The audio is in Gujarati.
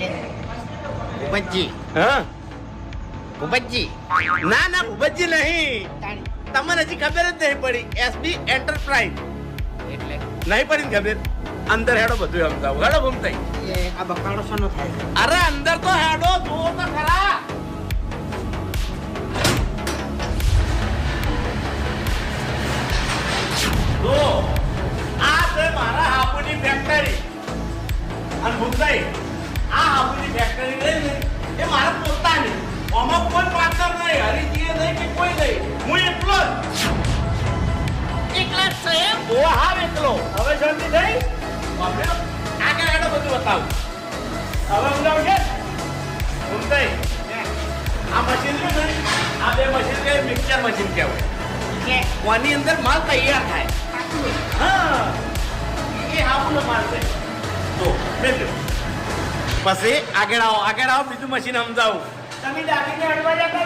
ભૂપતજી હા ભૂપતજી ના ના ભૂપતજી નહીં તમને હજી ખબર જ નહીં પડી એસબી એન્ટરપ્રાઇઝ એટલે નહીં પડી ને ખબર અંદર હેડો બધું સમજાવું હેડો ભૂમતાઈ આ બકાડો શોનો થાય છે? અરે અંદર તો હેડો જુઓ તો ખરા જો આ છે મારા હાપુની ફેક્ટરી અને ભૂમતાઈ આ હાપુની ફેક્ટરી રહી ને એ મારા પોતાની આમાં કોઈ પાર્ટનર નહીં હરીજીએ નહીં કે કોઈ નહીં હું એકલો જ એકલા જ છે એમ? ઓ હા એકલો હવે શાંતિ થઈ આપણે આગળ હેડો બધું બતાવું હવે સમજાવશે ભૂમતાઈ આ મશીન છે ને આ બે મશીન કે મિક્સર મશીન કહેવાય એટલે કોની અંદર માલ તૈયાર થાય હા એ હાપુનો માલ છે તો બેન પછી આગળ આવો બીજું મશીન સમજાવું તમે દાદીને અડવા જતા